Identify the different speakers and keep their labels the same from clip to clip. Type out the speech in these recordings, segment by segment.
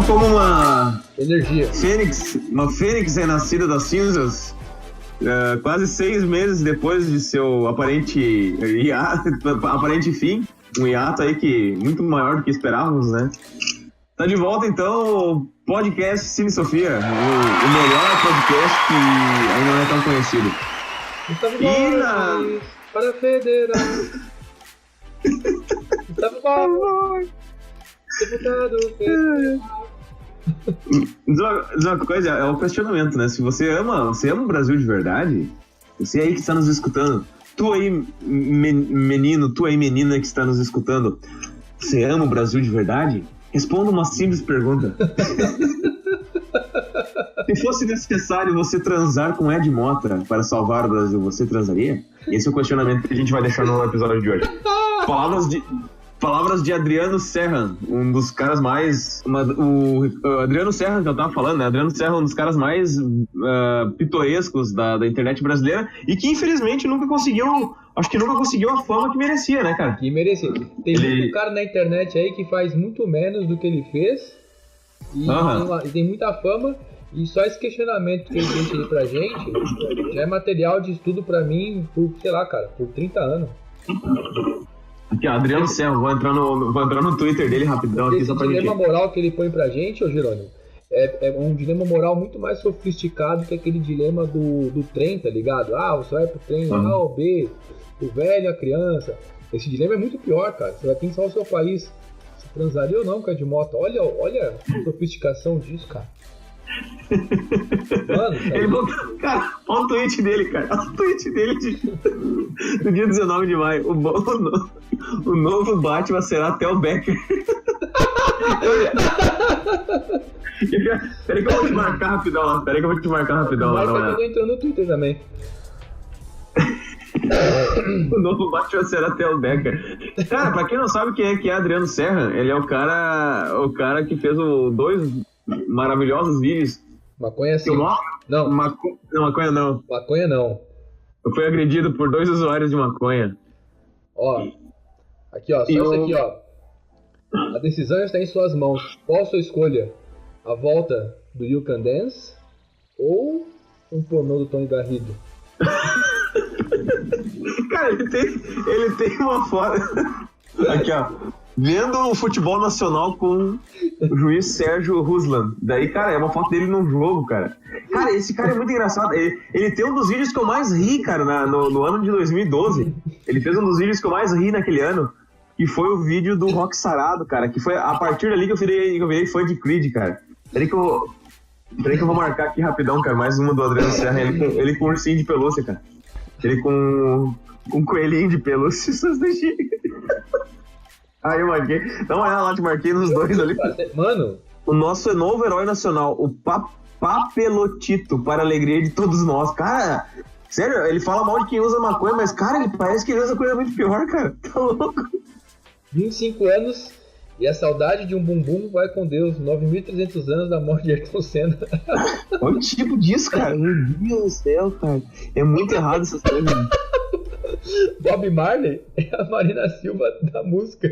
Speaker 1: Eu, como uma
Speaker 2: energia.
Speaker 1: Uma fênix renascida das cinzas, quase 6 meses depois de seu aparente fim, um hiato aí que muito maior do que esperávamos, né? Tá de volta então o podcast Cine Sofia, o melhor podcast que ainda não é tão conhecido.
Speaker 2: Para federal. Deputado federal.
Speaker 1: Diz uma coisa, é um questionamento, né? Se você ama o Brasil de verdade, você aí que está nos escutando, tu aí menino, tu aí menina que está nos escutando, você ama o Brasil de verdade? Responda uma simples pergunta. Se fosse necessário você transar com Ed Mota para salvar o Brasil, você transaria? Esse é o questionamento que a gente vai deixar no episódio de hoje. Palavras de Adriano Serra, um dos caras mais... o Adriano Serra, que eu tava falando, né? Adriano Serra é um dos caras mais pitorescos da internet brasileira e que, infelizmente, nunca conseguiu a fama que merecia, né, cara?
Speaker 2: Que merecia. Tem muito cara na internet aí que faz muito menos do que ele fez e tem muita fama, e só esse questionamento que ele deixa aí pra gente já é material de estudo pra mim por, sei lá, cara, por 30 anos.
Speaker 1: Aqui, ó, Adriano Serra, vou entrar no Twitter dele rapidão aqui só pra gente.
Speaker 2: Esse dilema moral que ele põe pra gente, ô Jerônimo, é um dilema moral muito mais sofisticado que aquele dilema do trem, tá ligado? Ah, você vai pro trem A ou B, o velho, a criança. Esse dilema é muito pior, cara. Você vai pensar o seu país. Você transaria ou não com a de moto? Olha a sofisticação disso, cara.
Speaker 1: Mano, ele botou, cara, olha o tweet dele, cara. Olha o tweet dele do dia 19 de maio. O novo Batman será até o Becker. Peraí que eu vou te marcar rapidão lá.
Speaker 2: Mas tá entrando no Twitter também.
Speaker 1: O novo Batman será até o Becker. Cara, pra quem não sabe quem é Adriano Serra, ele é o cara que fez 2 maravilhosos vídeos.
Speaker 2: Maconha sim.
Speaker 1: Não, maconha não.
Speaker 2: Maconha não.
Speaker 1: Eu fui agredido por 2 usuários de maconha.
Speaker 2: Ó, aqui ó, só isso aqui ó. A decisão está em suas mãos. Qual a sua escolha? A volta do You Can Dance ou um pornô do Tony Garrido?
Speaker 1: Cara, ele tem uma foto. Aqui ó. Vendo o futebol nacional com o juiz Sérgio Ruslan. Daí, cara, é uma foto dele num jogo, cara. Cara, esse cara é muito engraçado. Ele tem um dos vídeos que eu mais ri, cara, no ano de 2012. Ele fez um dos vídeos que eu mais ri naquele ano. Que foi o vídeo do Rock Sarado, cara. Que foi a partir dali que eu virei fã de Creed, cara. Peraí que eu vou marcar aqui rapidão, cara. Mais uma do Adriano Serra. Ele com ursinho de pelúcia, cara. Ele com um coelhinho de pelúcia. Aí eu marquei. Dá uma olhada lá, te marquei nos 2 ali.
Speaker 2: Mano,
Speaker 1: o nosso novo herói nacional, o Papelotito, para a alegria de todos nós. Cara, sério, ele fala mal de quem usa maconha, mas, cara, ele parece que ele usa coisa muito pior, cara. Tá louco?
Speaker 2: 25 anos e a saudade de um bumbum vai com Deus. 9.300 anos da morte de Ayrton Senna.
Speaker 1: Olha o tipo disso, cara. Meu Deus do céu, cara. É muito errado essas coisas.
Speaker 2: Bob Marley é a Marina Silva da música.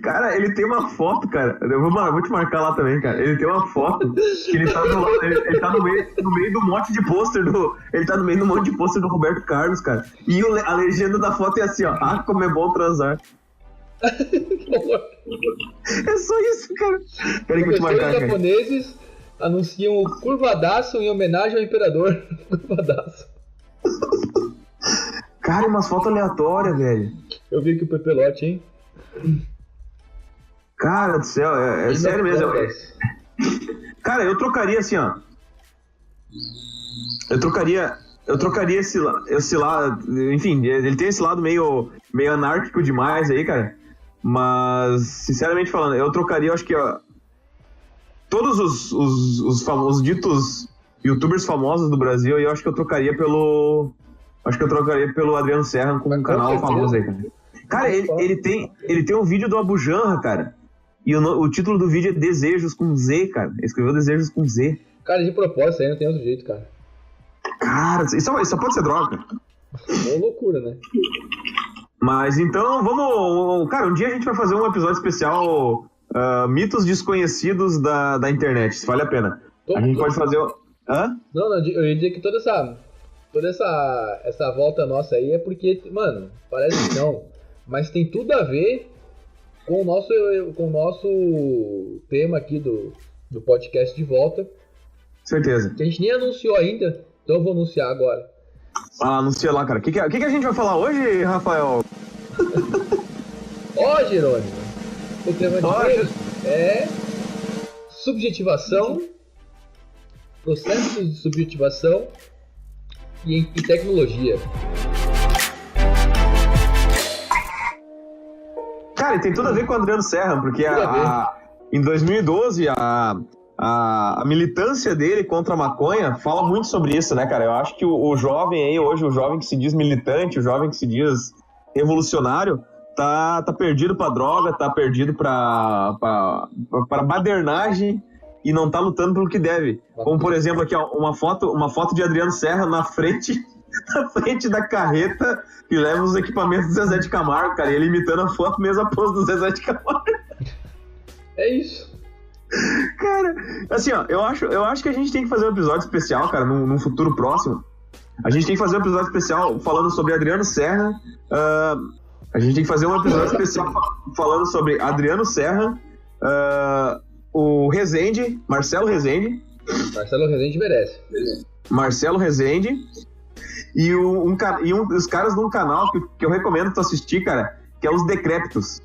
Speaker 1: Cara, ele tem uma foto, cara. Eu vou te marcar lá também, cara. Ele tem uma foto que ele tá ele tá no meio do monte de pôster ele tá no meio do monte de pôster do Roberto Carlos, cara. E a legenda da foto é assim, ó. Ah, como é bom transar. É só isso, cara. Peraí que eu vou te marcar, cara. Os
Speaker 2: japoneses anunciam o curvadaço em homenagem ao imperador. Curvadaço.
Speaker 1: Cara, umas fotos aleatórias, velho.
Speaker 2: Eu vi aqui o Pepelote, hein?
Speaker 1: Cara do céu, é sério mesmo. Cara, eu trocaria assim, ó. Eu trocaria esse lado. Enfim, ele tem esse lado meio anárquico demais aí, cara. Mas, sinceramente falando, eu trocaria, acho que, ó, todos os ditos youtubers famosos do Brasil, eu acho que eu trocaria pelo Adriano Serra com um canal famoso aí, cara. Cara, ele tem um vídeo do Abu Janra, cara. E o título do vídeo é Desejos com Z, cara. Ele escreveu Desejos com Z.
Speaker 2: Cara, de propósito aí, não tem outro jeito, cara.
Speaker 1: Cara, isso pode ser droga.
Speaker 2: É uma loucura, né?
Speaker 1: Mas então, vamos... Cara, um dia a gente vai fazer um episódio especial mitos desconhecidos da internet, se vale a pena. A gente pode fazer... Hã?
Speaker 2: Não, eu ia dizer que toda essa volta nossa aí é porque, mano, parece que não, mas tem tudo a ver com o nosso tema aqui do podcast de volta.
Speaker 1: Certeza.
Speaker 2: Que a gente nem anunciou ainda, então eu vou anunciar agora.
Speaker 1: Anuncia lá, cara. O que a gente vai falar hoje, Rafael?
Speaker 2: Ó, Jerônimo, o tema de hoje é subjetivação, processos de subjetivação e tecnologia.
Speaker 1: Cara, e tem tudo a ver com o Adriano Serra, porque em 2012 a militância dele contra a maconha fala muito sobre isso, né, cara? Eu acho que o jovem aí hoje, o jovem que se diz militante, o jovem que se diz revolucionário, tá perdido pra droga, tá perdido pra badernagem e não tá lutando pelo que deve. Como, por exemplo, aqui, ó, uma foto de Adriano Serra na frente da carreta que leva os equipamentos do Zezé de Camargo, cara, e ele imitando a foto mesmo a pose do Zezé de Camargo.
Speaker 2: É isso.
Speaker 1: Cara, assim, ó, eu acho que a gente tem que fazer um episódio especial, cara, num futuro próximo. A gente tem que fazer um episódio especial falando sobre Adriano Serra. A gente tem que fazer um episódio especial falando sobre Adriano Serra, o Rezende, Marcelo Rezende.
Speaker 2: Marcelo Rezende merece.
Speaker 1: Marcelo Rezende. E os caras de um canal que eu recomendo tu assistir, cara, que é os Decrépitos.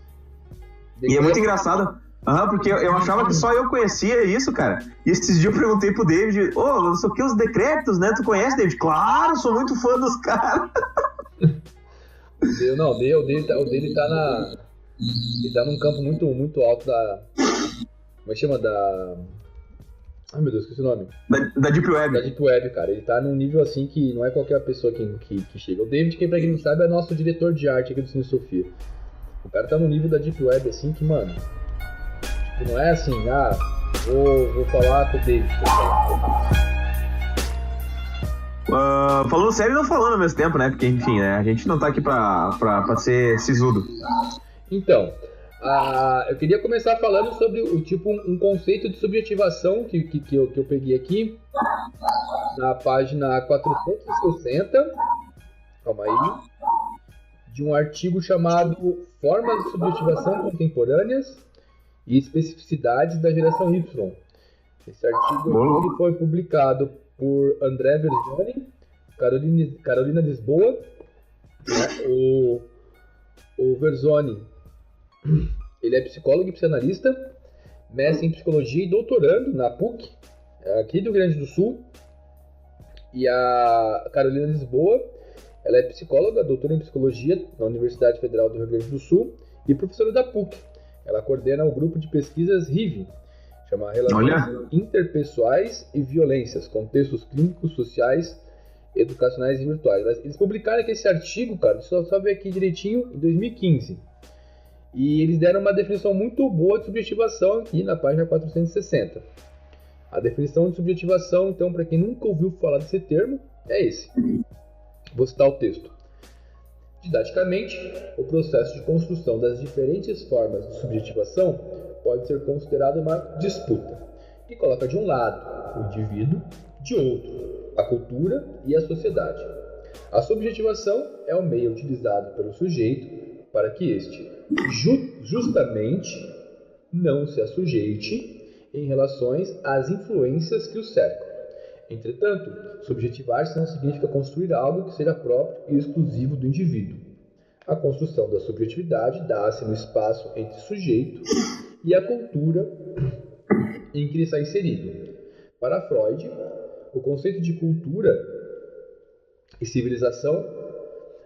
Speaker 1: E é muito engraçado. Porque eu achava que só eu conhecia isso, cara. E esses dias eu perguntei pro David, não sei o que, os Decrépitos, né? Tu conhece, David? Claro, sou muito fã dos caras.
Speaker 2: O dele tá num campo muito, muito alto da... Como é que chama? Ai, meu Deus, esqueci o nome.
Speaker 1: Da Deep Web.
Speaker 2: Da Deep Web, cara. Ele tá num nível assim que não é qualquer pessoa que chega. O David, pra quem não sabe, é nosso diretor de arte aqui do Cine Sofia. O cara tá num nível da Deep Web assim que, mano... Não é assim, vou falar com o David.
Speaker 1: Falando sério e não falando ao mesmo tempo, né? Porque, enfim, né? A gente não tá aqui pra ser sisudo.
Speaker 2: Então, eu queria começar falando sobre um conceito de subjetivação que eu peguei aqui na página 460. Calma aí. De um artigo chamado Formas de Subjetivação Contemporâneas e Especificidades da Geração Y. Esse artigo ele foi publicado por André Verzoni, Carolina Lisboa. Né? O Verzoni, ele é psicólogo e psicanalista, mestre em psicologia e doutorando na PUC, aqui do Rio Grande do Sul. E a Carolina Lisboa, ela é psicóloga, doutora em psicologia na Universidade Federal do Rio Grande do Sul e professora da PUC. Ela coordena o grupo de pesquisas RIV, chama Relações Interpessoais e Violências, Contextos Clínicos, Sociais, Educacionais e Virtuais. Eles publicaram aqui esse artigo, cara, só ver aqui direitinho, em 2015. E eles deram uma definição muito boa de subjetivação aqui na página 460. A definição de subjetivação, então, para quem nunca ouviu falar desse termo, é esse. Vou citar o texto. Didaticamente, o processo de construção das diferentes formas de subjetivação pode ser considerado uma disputa, que coloca de um lado o indivíduo, de outro a cultura e a sociedade. A subjetivação é o meio utilizado pelo sujeito para que este, justamente, não se assujeite em relações às influências que o cercam. Entretanto, subjetivar-se não significa construir algo que seja próprio e exclusivo do indivíduo. A construção da subjetividade dá-se no espaço entre sujeito e a cultura em que ele está inserido. Para Freud, o conceito de cultura e civilização,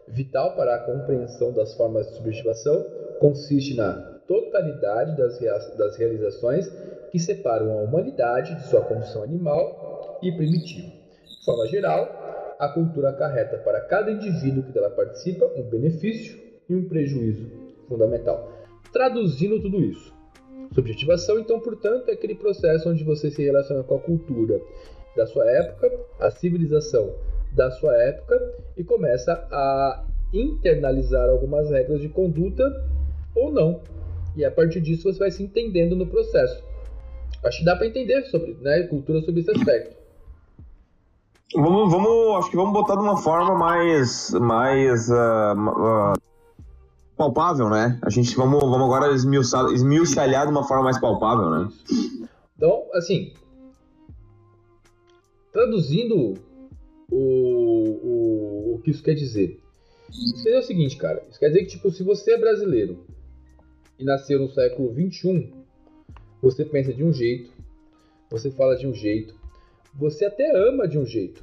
Speaker 2: vital para a compreensão das formas de subjetivação, consiste na totalidade das realizações que separam a humanidade de sua condição animal e primitivo. De forma geral, a cultura acarreta para cada indivíduo que dela participa um benefício e um prejuízo fundamental. Traduzindo tudo isso, subjetivação, então, portanto, é aquele processo onde você se relaciona com a cultura da sua época, a civilização da sua época e começa a internalizar algumas regras de conduta ou não. E a partir disso você vai se entendendo no processo. Acho que dá para entender sobre, né, cultura sobre esse aspecto.
Speaker 1: Acho que vamos botar de uma forma mais palpável, né? Vamos agora esmiuçalhar de uma forma mais palpável, né?
Speaker 2: Então, assim, traduzindo o que isso quer dizer. Isso quer dizer o seguinte, cara. Isso quer dizer que, tipo, se você é brasileiro e nasceu no século XXI, você pensa de um jeito, você fala de um jeito, você até ama de um jeito.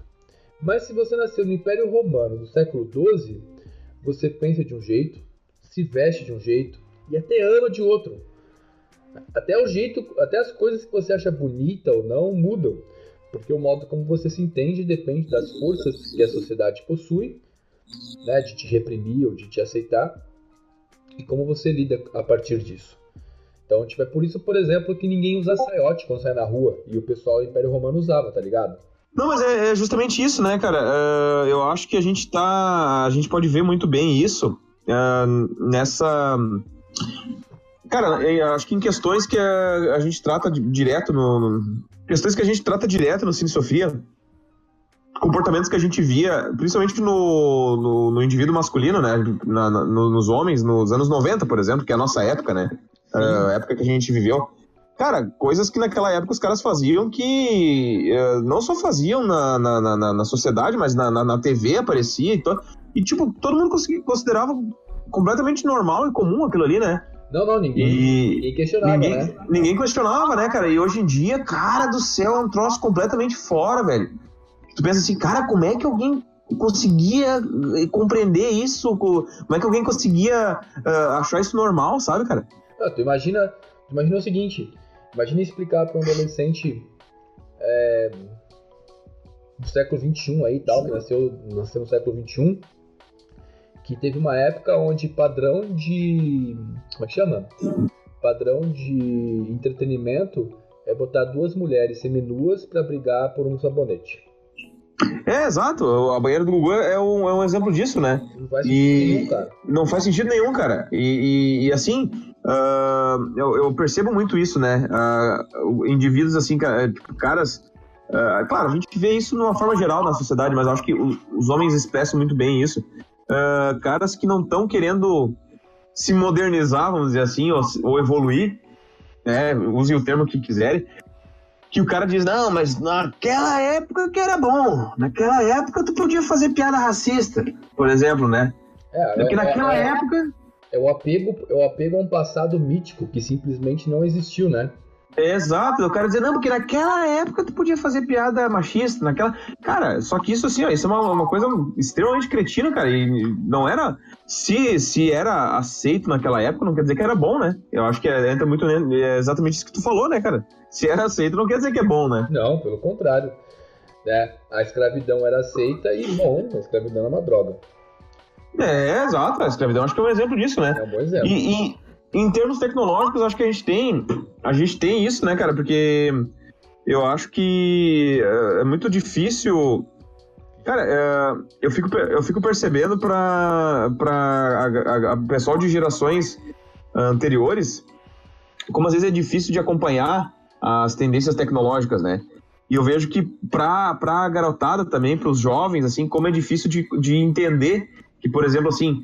Speaker 2: Mas se você nasceu no Império Romano do século XII, você pensa de um jeito, se veste de um jeito e até ama de outro. Até o jeito, até as coisas que você acha bonita ou não mudam, porque o modo como você se entende depende das forças que a sociedade possui, né, de te reprimir ou de te aceitar, e como você lida a partir disso. Então, tipo, é por isso, por exemplo, que ninguém usa saiote quando sai na rua, e o pessoal do Império Romano usava, tá ligado?
Speaker 1: Não, mas é justamente isso, né, cara? Eu acho que a gente pode ver muito bem isso nessa... Cara, eu acho que em questões que a gente trata direto questões que a gente trata direto no Cine Sofia, comportamentos que a gente via, principalmente no indivíduo masculino, né? Nos homens, nos anos 90, por exemplo, que é a nossa época, né? A época que a gente viveu. Cara, coisas que naquela época os caras faziam que não só faziam na sociedade, mas na TV aparecia e tipo, todo mundo considerava completamente normal e comum aquilo ali, né?
Speaker 2: Não, ninguém questionava, né?
Speaker 1: Ninguém questionava, né, cara? E hoje em dia, cara do céu, é um troço completamente fora, velho. Tu pensa assim, cara, como é que alguém conseguia compreender isso? Como é que alguém conseguia achar isso normal, sabe, cara?
Speaker 2: Tu imagina o seguinte, imagina explicar para um adolescente do século XXI aí, tal, que nasceu no século XXI, que teve uma época onde padrão de... como é que chama? Padrão de entretenimento é botar duas mulheres seminuas para brigar por um sabonete.
Speaker 1: Exato. A banheira do Gugu é um exemplo disso, né?
Speaker 2: Não faz sentido nenhum, cara.
Speaker 1: Não faz sentido nenhum, cara. E assim, eu percebo muito isso, né? Indivíduos assim, tipo, caras... claro, a gente vê isso de uma forma geral na sociedade, mas eu acho que os homens expressam muito bem isso. Caras que não estão querendo se modernizar, vamos dizer assim, ou evoluir, né? Usem o termo que quiserem. Que o cara diz, não, mas naquela época que era bom. Naquela época tu podia fazer piada racista, por exemplo, né? Porque naquela época...
Speaker 2: É o apego a um passado mítico que simplesmente não existiu, né?
Speaker 1: Exato, o cara dizer, não, porque naquela época tu podia fazer piada machista, Cara, só que isso assim, ó, isso é uma coisa extremamente cretina, cara, e não era... Se era aceito naquela época, não quer dizer que era bom, né? Eu acho que entra muito exatamente isso que tu falou, né, cara? Se era aceito, não quer dizer que é bom, né?
Speaker 2: Não, pelo contrário. Né? A escravidão era aceita e, bom, a escravidão é uma droga.
Speaker 1: Exato, a escravidão acho que é um exemplo disso, né?
Speaker 2: É um bom exemplo.
Speaker 1: E em termos tecnológicos, acho que a gente tem isso, né, cara? Porque eu acho que é muito difícil... Cara, eu fico percebendo para pessoal de gerações anteriores como às vezes é difícil de acompanhar as tendências tecnológicas, né? E eu vejo que para a garotada também, para os jovens, assim, como é difícil de entender que, por exemplo, assim,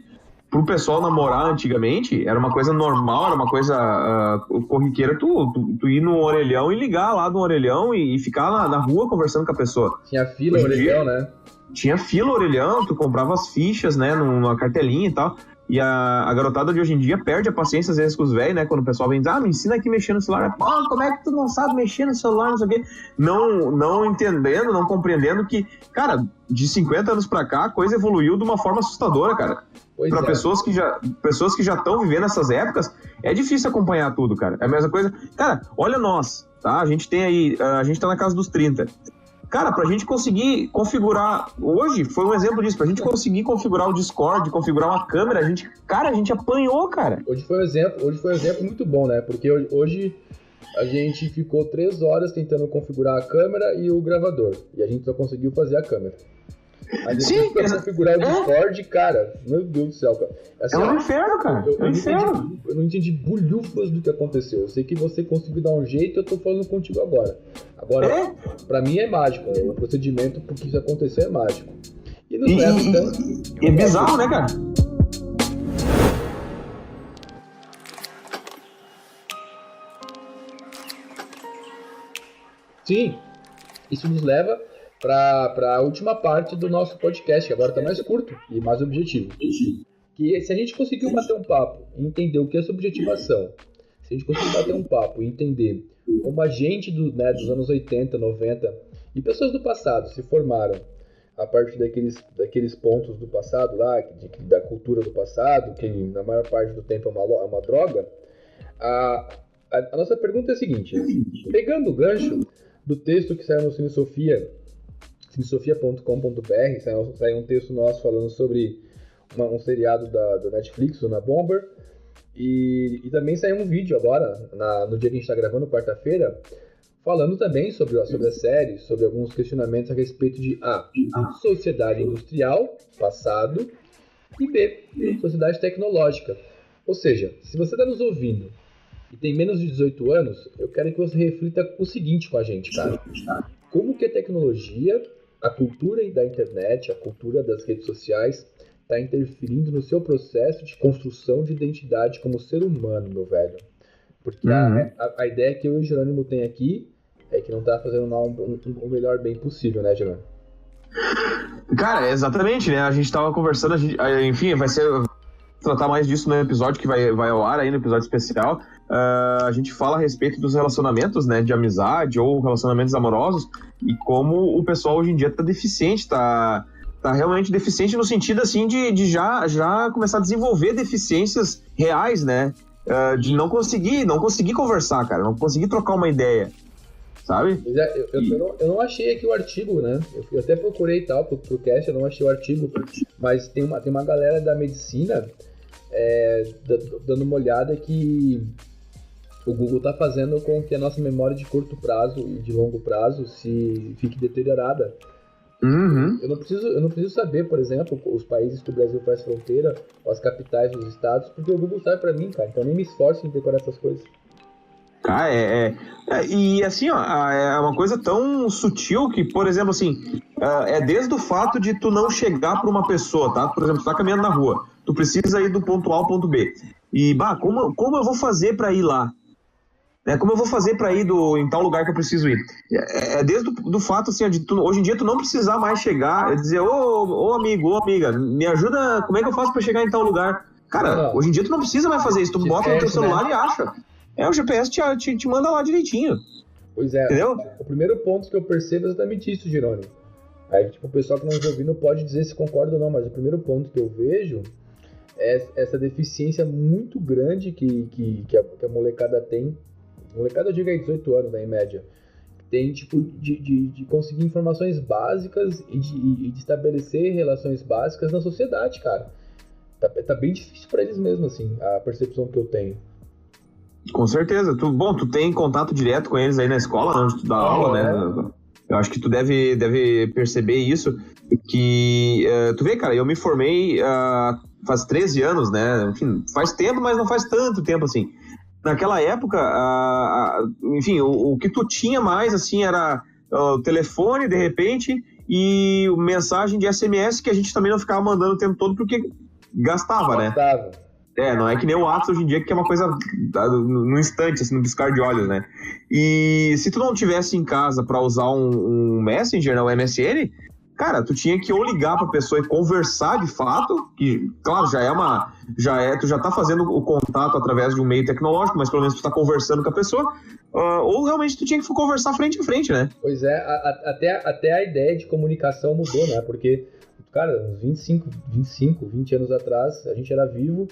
Speaker 1: pro pessoal namorar antigamente, era uma coisa normal, era uma coisa corriqueira, tu ir no orelhão e ligar lá no orelhão e ficar na rua conversando com a pessoa.
Speaker 2: Tinha fila orelhão, né?
Speaker 1: Tinha fila orelhão, tu comprava as fichas, né, numa cartelinha e tal. E a garotada de hoje em dia perde a paciência às vezes com os velhos, né? Quando o pessoal vem dizer, me ensina aqui a mexer no celular. Como é que tu não sabe mexer no celular, não sei o quê. Não entendendo, não compreendendo que, cara, de 50 anos pra cá, a coisa evoluiu de uma forma assustadora, cara. Pra pessoas que já estão vivendo essas épocas, é difícil acompanhar tudo, cara. É a mesma coisa. Cara, olha nós, tá? A gente tá na casa dos 30. Cara, pra gente conseguir configurar... Hoje foi um exemplo disso. Pra gente conseguir configurar o Discord, configurar uma câmera, a gente apanhou, cara.
Speaker 2: Hoje foi um exemplo muito bom, né? Porque hoje a gente ficou 3 horas tentando configurar a câmera e o gravador. E a gente só conseguiu fazer a câmera. Aí depois pra configurar o Discord, cara, meu Deus do céu, cara. Assim,
Speaker 1: é um inferno, cara.
Speaker 2: Eu não entendi bulhufas do que aconteceu. Eu sei que você conseguiu dar um jeito, eu tô falando contigo agora. Agora, pra mim é mágico, né? O procedimento porque isso aconteceu é mágico. E nos leva, então...
Speaker 1: É bizarro, né, cara?
Speaker 2: Sim, isso nos leva para a última parte do nosso podcast, que agora está mais curto e mais objetivo. Que se a gente conseguiu bater um papo e entender o que é subjetivação, se a gente conseguir bater um papo e entender como a gente dos anos 80, 90 e pessoas do passado se formaram a partir daqueles pontos do passado lá, da cultura do passado, que na maior parte do tempo é uma droga, a nossa pergunta é a seguinte: pegando o gancho do texto que saiu no cinesofia.com.br, saiu um texto nosso falando sobre um seriado da Netflix, o Na Bomber, e também saiu um vídeo agora, no dia que a gente está gravando, quarta-feira, falando também sobre a série, sobre alguns questionamentos a respeito de A, sociedade industrial, passado, e B, sociedade tecnológica. Ou seja, se você está nos ouvindo e tem menos de 18 anos, eu quero que você reflita o seguinte com a gente, cara. Como que a tecnologia, a cultura da internet, a cultura das redes sociais está interferindo no seu processo de construção de identidade como ser humano, meu velho? Porque a ideia que eu e o Jerônimo tem aqui é que não tá fazendo o melhor bem possível, né, Jerônimo?
Speaker 1: Cara, exatamente, né? A gente tava conversando, enfim, vai tratar mais disso no episódio que vai ao ar aí, no episódio especial. A gente fala a respeito dos relacionamentos, né, de amizade ou relacionamentos amorosos, e como o pessoal hoje em dia tá deficiente, tá realmente deficiente no sentido, assim, de já começar a desenvolver deficiências reais, né, de não conseguir conversar, cara, não conseguir trocar uma ideia, sabe?
Speaker 2: Eu não achei aqui o artigo, né, eu até procurei tal pro cast, eu não achei o artigo, mas tem uma galera da medicina dando uma olhada que o Google está fazendo com que a nossa memória de curto prazo e de longo prazo fique deteriorada.
Speaker 1: Uhum.
Speaker 2: Eu não preciso saber, por exemplo, os países que o Brasil faz fronteira, ou as capitais dos estados, porque o Google sabe para mim, cara. Então nem me esforço em decorar essas coisas.
Speaker 1: Cara, e assim, ó, é uma coisa tão sutil que, por exemplo, assim, é desde o fato de tu não chegar para uma pessoa, tá? Por exemplo, tu tá caminhando na rua, tu precisa ir do ponto A ao ponto B. E, como eu vou fazer para ir lá? Como eu vou fazer para ir em tal lugar que eu preciso ir? Desde do fato, assim, hoje em dia tu não precisar mais chegar e dizer, ô amigo, ô amiga, me ajuda, como é que eu faço para chegar em tal lugar? Cara, hoje em dia tu não precisa mais fazer isso, tu bota no teu celular, né? E acha. O GPS te manda lá direitinho.
Speaker 2: Pois é. Entendeu? O primeiro ponto que eu percebo é exatamente isso, Jerônimo. Aí, tipo, o pessoal que não nos ouvindo pode dizer se concorda ou não, mas o primeiro ponto que eu vejo é essa deficiência muito grande que a molecada tem. Molecada, eu digo aí 18 anos, né, em média. Tem, tipo, de conseguir informações básicas e de estabelecer relações básicas na sociedade, cara. Tá bem difícil pra eles mesmo, assim, a percepção que eu tenho.
Speaker 1: Com certeza. Tu tem contato direto com eles aí na escola, onde tu dá aula, né? Eu acho que tu deve perceber isso, que tu vê, cara, eu me formei faz 13 anos, né? Enfim, faz tempo, mas não faz tanto tempo, assim. Naquela época, enfim, o que tu tinha mais, assim, era o telefone, de repente, e mensagem de SMS, que a gente também não ficava mandando o tempo todo, porque gastava, né? Não é que nem o WhatsApp hoje em dia, que é uma coisa no instante, assim, no piscar de olhos, né? E se tu não tivesse em casa pra usar um Messenger, né, o MSN, cara, tu tinha que ou ligar pra pessoa e conversar de fato, que, claro, tu já tá fazendo o contato através de um meio tecnológico, mas pelo menos tu tá conversando com a pessoa, ou realmente tu tinha que conversar frente a frente, né?
Speaker 2: Pois é, até a ideia de comunicação mudou, né? Porque, cara, uns 20 anos atrás, a gente era vivo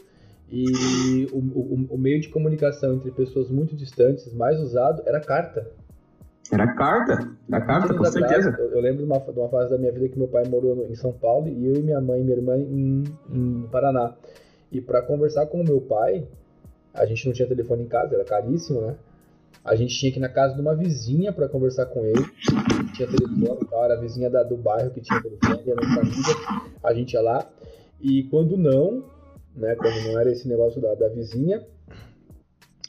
Speaker 2: e o meio de comunicação entre pessoas muito distantes, mais usado, era carta.
Speaker 1: Era carta, com certeza.
Speaker 2: Eu lembro de uma fase da minha vida que meu pai morou em São Paulo e eu e minha mãe e minha irmã em Paraná. E para conversar com o meu pai, a gente não tinha telefone em casa, era caríssimo, né? A gente tinha que ir na casa de uma vizinha pra conversar com ele. Tinha telefone e tal, era a vizinha do bairro que tinha telefone, e a nossa amiga, a gente ia lá. E quando não, né, quando não era esse negócio da vizinha,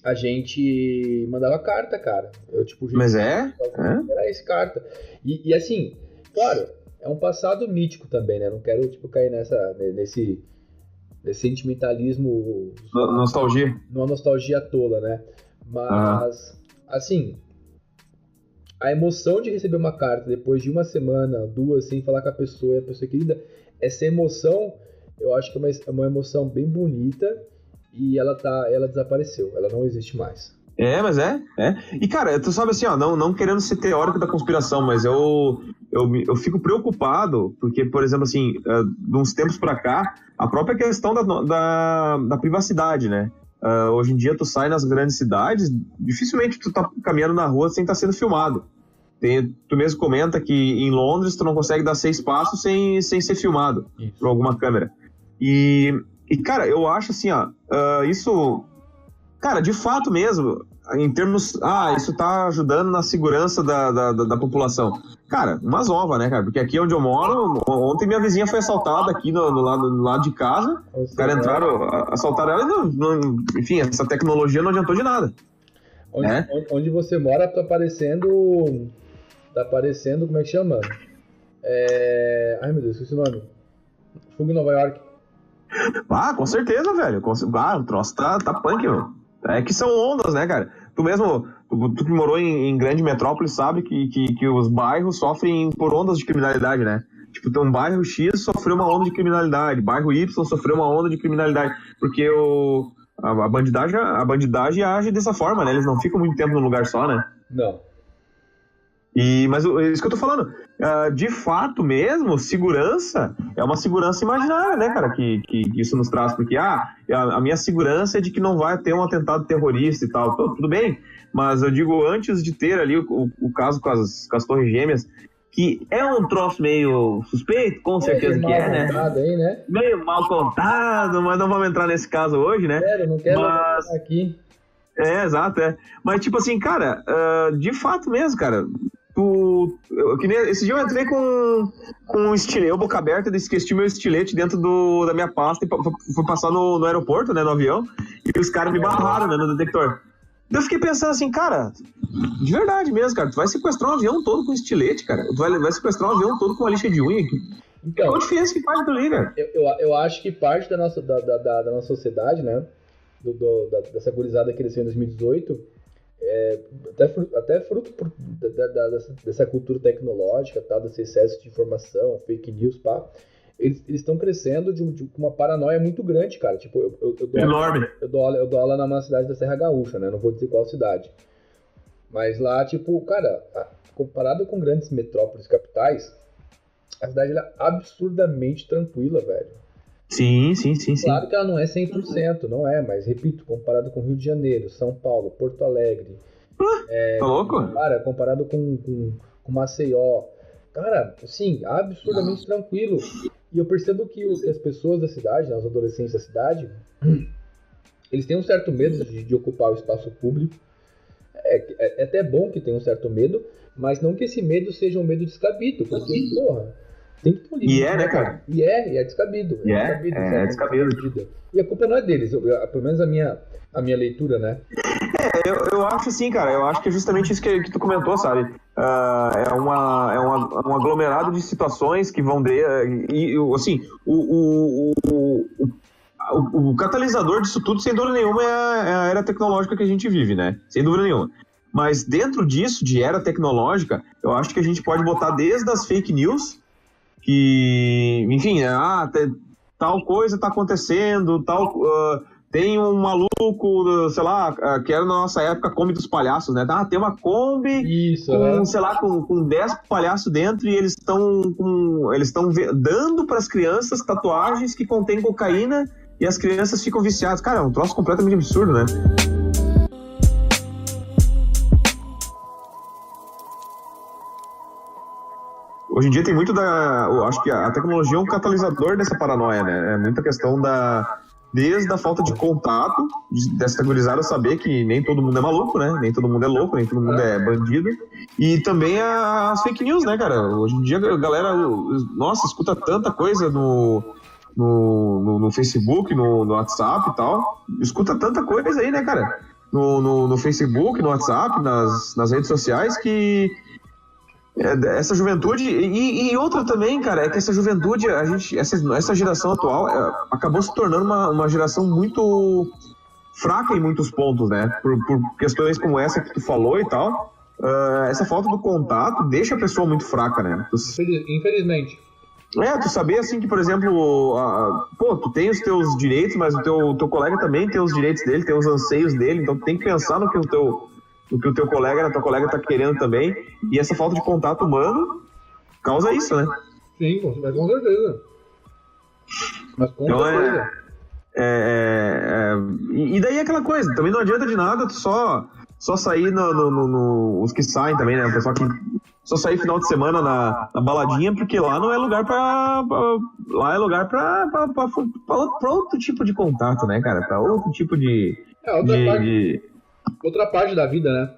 Speaker 2: a gente mandava carta, cara.
Speaker 1: Mas é?
Speaker 2: Era esse carta. E assim, claro, é um passado mítico também, né? Não quero, cair nesse sentimentalismo...
Speaker 1: Nostalgia.
Speaker 2: Numa nostalgia tola, né? Mas, assim, a emoção de receber uma carta depois de uma semana, 2, sem falar com a pessoa e a pessoa querida, essa emoção, eu acho que é uma emoção bem bonita e ela desapareceu, ela não existe mais.
Speaker 1: Mas é. E, cara, tu sabe assim, ó, não querendo ser teórico da conspiração, mas eu fico preocupado, porque, por exemplo, assim, de uns tempos pra cá, a própria questão da privacidade, né? Hoje em dia tu sai nas grandes cidades, dificilmente tu tá caminhando na rua sem estar sendo filmado. Tu mesmo comenta que em Londres tu não consegue dar 6 passos sem ser filmado por alguma câmera. E cara, eu acho assim, ó, isso, cara, de fato mesmo, em termos, isso tá ajudando na segurança da população. Cara, umas ovas, né, cara? Porque aqui onde eu moro, ontem minha vizinha foi assaltada aqui no lado de casa. Os caras entraram, assaltaram ela e, enfim, essa tecnologia não adiantou de nada.
Speaker 2: Onde você mora tá aparecendo, como é que chama? Ai, meu Deus, esqueci o nome. Fogo em Nova York.
Speaker 1: Com certeza, velho. O troço tá punk, meu. É que são ondas, né, cara? Tu mesmo, tu que morou em grande metrópole, sabe que os bairros sofrem por ondas de criminalidade, né? Tipo, tem um bairro X sofreu uma onda de criminalidade, bairro Y sofreu uma onda de criminalidade, porque a bandidagem age dessa forma, né? Eles não ficam muito tempo num lugar só, né?
Speaker 2: Não.
Speaker 1: Mas isso que eu tô falando, de fato mesmo, segurança é uma segurança imaginária, né, cara, que isso nos traz, porque a minha segurança é de que não vai ter um atentado terrorista e tal, tudo bem, mas eu digo, antes de ter ali o caso com as Torres Gêmeas, que é um troço meio suspeito, com certeza que é, né?
Speaker 2: Aí, né?
Speaker 1: Meio mal contado, mas não vamos entrar nesse caso hoje, né?
Speaker 2: Não quero aqui.
Speaker 1: Exato, Mas, tipo assim, cara, de fato mesmo, cara, esse dia eu entrei com um estilete, eu boca aberta, esqueci meu estilete dentro da minha pasta e fui passar no aeroporto, né, no avião, e os caras me barraram, né, no detector. Eu fiquei pensando assim, cara, de verdade mesmo, cara, tu vai sequestrar um avião todo com estilete, cara, tu vai sequestrar um avião todo com uma lixa de unha aqui. Então, qual a diferença que faz aquilo ali, cara?
Speaker 2: Eu acho que parte da nossa sociedade, né, dessa gurizada que cresceu em 2018, até fruto dessa cultura tecnológica, tá, desse excesso de informação, fake news, eles estão crescendo com uma paranoia muito grande, cara. Tipo,
Speaker 1: enorme.
Speaker 2: Eu dou aula numa cidade da Serra Gaúcha, né? Não vou dizer qual cidade. Mas lá, tipo, cara, comparado com grandes metrópoles capitais, a cidade é absurdamente tranquila, velho.
Speaker 1: Sim.
Speaker 2: Claro que ela não é 100%, não é, mas repito, comparado com Rio de Janeiro, São Paulo, Porto Alegre,
Speaker 1: tá louco?
Speaker 2: Cara, comparado com Maceió, cara, assim, absurdamente tranquilo. E eu percebo que as pessoas da cidade, né, os adolescentes da cidade, eles têm um certo medo de ocupar o espaço público. É até bom que tenham um certo medo, mas não que esse medo seja um medo descabido, porque, porra, tem que ter um limite.
Speaker 1: E né, cara?
Speaker 2: E é descabido.
Speaker 1: É descabido.
Speaker 2: E a culpa não é deles, pelo menos a minha leitura, né?
Speaker 1: Eu acho assim, cara, eu acho que é justamente isso que tu comentou, sabe? É um aglomerado de situações que vão assim, o catalisador disso tudo, sem dúvida nenhuma, é a era tecnológica que a gente vive, né? Sem dúvida nenhuma. Mas dentro disso, de era tecnológica, eu acho que a gente pode botar desde as fake news, que, enfim, tal coisa tá acontecendo, tem um maluco, sei lá, que era na nossa época a Kombi dos palhaços, né? Tem uma Kombi sei lá, com 10 palhaços dentro, e eles estão dando para as crianças tatuagens que contêm cocaína e as crianças ficam viciadas. Cara, é um troço completamente absurdo, né? Hoje em dia tem muito eu acho que a tecnologia é um catalisador dessa paranoia, né? É muita questão desde a falta de contato, dessa gurizada saber que nem todo mundo é maluco, né? Nem todo mundo é louco, nem todo mundo é bandido. E também as fake news, né, cara? Hoje em dia a galera, nossa, escuta tanta coisa no Facebook, no WhatsApp e tal. Escuta tanta coisa aí, né, cara? No Facebook, no WhatsApp, nas redes sociais, que essa juventude, e outra também, cara, é que essa juventude, essa geração atual acabou se tornando uma geração muito fraca em muitos pontos, né? Por questões como essa que tu falou e tal. Essa falta do contato deixa a pessoa muito fraca, né?
Speaker 2: Infelizmente.
Speaker 1: Tu saber assim que, por exemplo, tu tem os teus direitos, mas o teu colega também tem os direitos dele, tem os anseios dele, então tu tem que pensar no que o teu colega, a tua colega tá querendo também, e essa falta de contato humano causa isso, né?
Speaker 2: Sim, com certeza. Mas com certeza.
Speaker 1: E daí aquela coisa, também não adianta de nada tu só sair os que saem também, né? O pessoal que só sair final de semana na baladinha, porque lá não é lugar lá é lugar pra outro tipo de contato, né, cara? Pra outro tipo de...
Speaker 2: Outra parte da vida, né?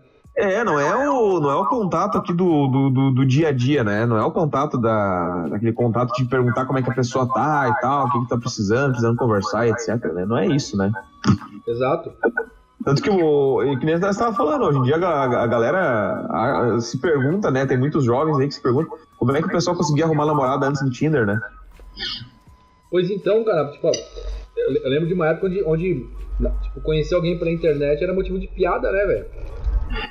Speaker 1: Não é o contato aqui do dia a dia, né? Não é o contato daquele contato de perguntar como é que a pessoa tá e tal, o que tá precisando conversar, etc, né? Não é isso, né?
Speaker 2: Exato.
Speaker 1: Tanto que que nem você estava falando, hoje em dia a galera se pergunta, né? Tem muitos jovens aí que se perguntam como é que o pessoal conseguia arrumar namorada antes do Tinder, né?
Speaker 2: Pois então, cara, tipo, eu lembro de uma época onde tipo, conhecer alguém pela internet era motivo de piada, né, velho?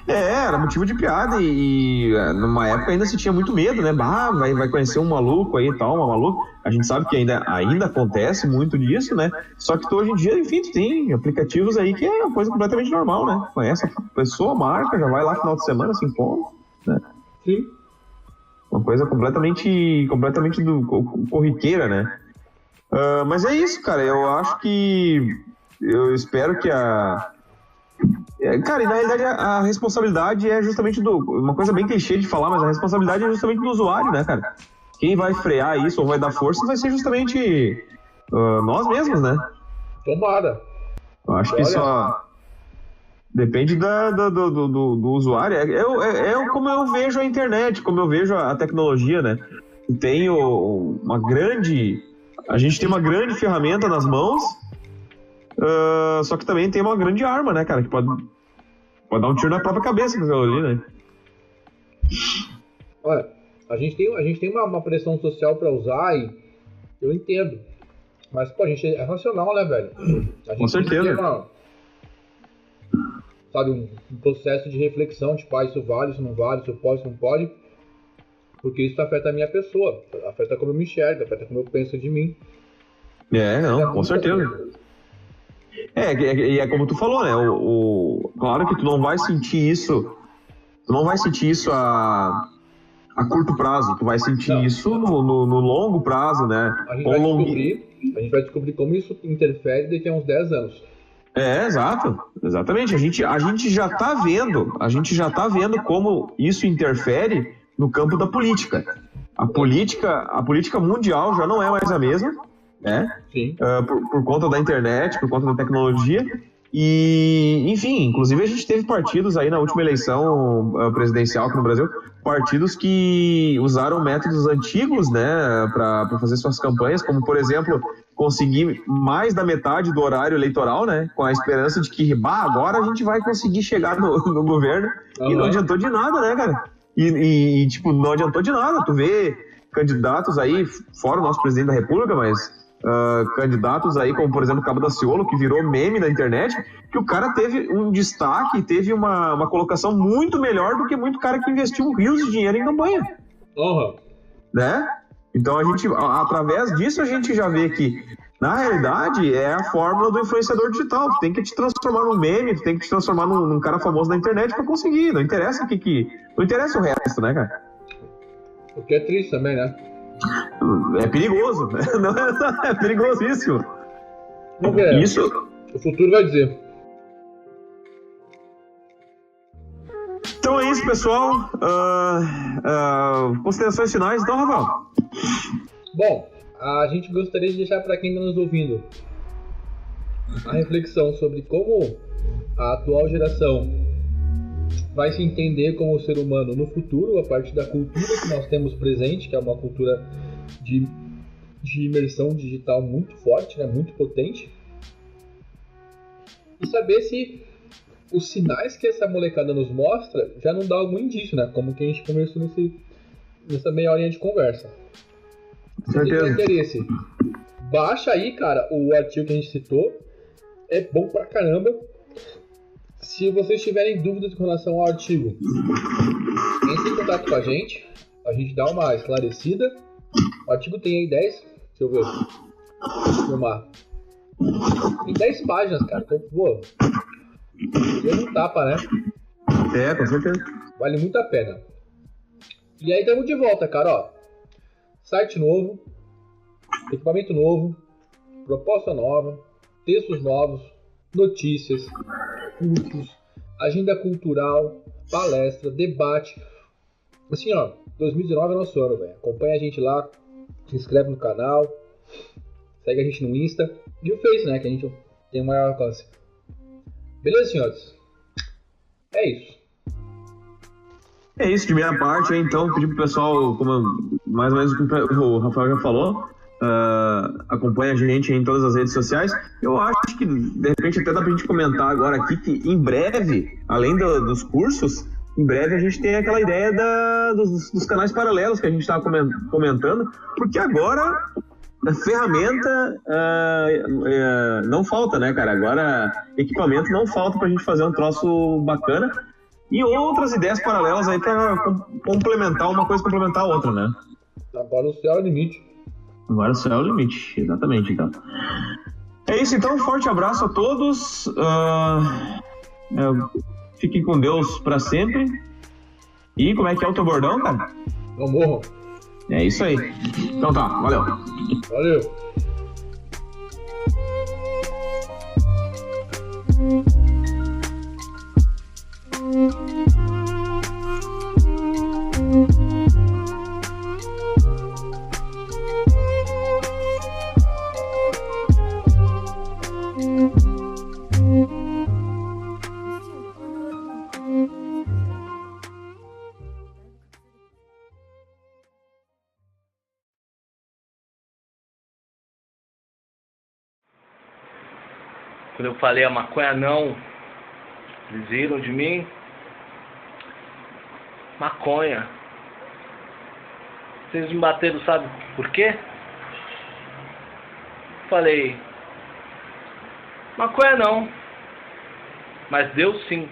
Speaker 1: Era motivo de piada e numa época ainda se tinha muito medo, né? Vai conhecer um maluco aí e tal, uma maluca. A gente sabe que ainda acontece muito disso, né? Só que hoje em dia, enfim, tu tem aplicativos aí que é uma coisa completamente normal, né? Conhece a pessoa, marca, já vai lá final de semana, se encontra, né?
Speaker 2: Sim.
Speaker 1: Uma coisa completamente corriqueira, né? Mas é isso, cara. Eu espero que Cara, e na realidade a responsabilidade é justamente uma coisa bem clichê de falar, mas a responsabilidade é justamente do usuário, né, cara? Quem vai frear isso ou vai dar força vai ser justamente nós mesmos, né?
Speaker 2: Tomara.
Speaker 1: Eu acho que só depende do usuário. É como eu vejo a internet, como eu vejo a tecnologia, né? A gente tem uma grande ferramenta nas mãos. Só que também tem uma grande arma, né, cara? Que pode dar um tiro na própria cabeça com aquilo ali, né?
Speaker 2: Olha, a gente tem uma pressão social pra usar e eu entendo. Mas, pô, a gente é racional, né, velho? A gente
Speaker 1: com certeza.
Speaker 2: Tem um processo de reflexão, tipo, isso vale, isso não vale, isso pode, isso não pode. Porque isso afeta a minha pessoa, afeta como eu me enxergo, afeta como eu penso de mim.
Speaker 1: Com certeza. E é como tu falou, né? Claro que tu não vai sentir isso a curto prazo, tu vai sentir isso no longo prazo, né?
Speaker 2: A gente vai descobrir como isso interfere daqui a uns 10 anos.
Speaker 1: Exatamente. A gente já tá vendo como isso interfere no campo da política. A política mundial já não é mais a mesma, né?
Speaker 2: Sim.
Speaker 1: Por conta da internet, por conta da tecnologia. E, enfim, inclusive a gente teve partidos aí na última eleição presidencial aqui no Brasil, partidos que usaram métodos antigos, né, para fazer suas campanhas, como, por exemplo, conseguir mais da metade do horário eleitoral, né, com a esperança de que, agora a gente vai conseguir chegar no governo. E não adiantou de nada, né, cara? Tipo, não adiantou de nada. Tu vê candidatos aí, fora o nosso presidente da República, mas candidatos aí, como por exemplo o Cabo Daciolo, que virou meme na internet, que o cara teve um destaque, teve uma colocação muito melhor do que muito cara que investiu rios de dinheiro em campanha. Né? Então através disso a gente já vê que na realidade é a fórmula do influenciador digital. Tu tem que te transformar num meme, tu tem que te transformar num cara famoso na internet pra conseguir. Não interessa não interessa o resto, né, cara?
Speaker 2: O que é triste também, né?
Speaker 1: É perigoso, né? É perigosíssimo.
Speaker 2: Vamos ver.
Speaker 1: Isso.
Speaker 2: O futuro vai dizer.
Speaker 1: Então é isso, pessoal. Considerações finais, então, Rafael?
Speaker 2: Bom, a gente gostaria de deixar para quem está nos ouvindo a reflexão sobre como a atual geração vai se entender como ser humano no futuro, a partir da cultura que nós temos presente, que é uma cultura de imersão digital muito forte, né, muito potente, e saber se os sinais que essa molecada nos mostra já não dá algum indício, né, como que a gente conversou nessa meia horinha de conversa. Se você tiver interesse, baixa aí, cara, o artigo que a gente citou, é bom pra caramba. Se vocês tiverem dúvidas com relação ao artigo, entre em contato com a gente dá uma esclarecida. O artigo tem aí 10, deixa eu ver, filmar. Tem 10 páginas, cara, então, pô, deu um tapa, né?
Speaker 1: É, com certeza.
Speaker 2: Vale muito a pena. E aí estamos de volta, cara, ó. Site novo, equipamento novo, proposta nova, textos novos, notícias, cursos, agenda cultural, palestra, debate. Assim, ó, 2019 é nosso ano, velho. Acompanha a gente lá, se inscreve no canal, segue a gente no Insta e o Face, né, que a gente tem o maior alcance. Beleza, senhores? É isso.
Speaker 1: É isso de minha parte, então, pedir pro pessoal, como mais ou menos o Rafael já falou, acompanha a gente em todas as redes sociais. Eu acho que, de repente, até dá pra gente comentar agora aqui que, em breve, além dos cursos, em breve a gente tem aquela ideia dos canais paralelos que a gente estava comentando, porque agora a ferramenta não falta, né, cara? Agora equipamento não falta pra gente fazer um troço bacana. E outras ideias paralelas aí pra complementar uma coisa, complementar a outra, né?
Speaker 2: Agora o céu é o limite.
Speaker 1: Agora o céu é o limite, exatamente, então. É isso, então, um forte abraço a todos. Fiquem com Deus pra sempre. E como é que é o teu bordão, cara?
Speaker 2: Não morram.
Speaker 1: É isso aí. Então tá, valeu.
Speaker 2: Valeu.
Speaker 3: Quando eu falei a maconha não, eles riram de mim. Maconha. Vocês me bateram, sabe por quê? Falei, maconha não, mas Deus sim.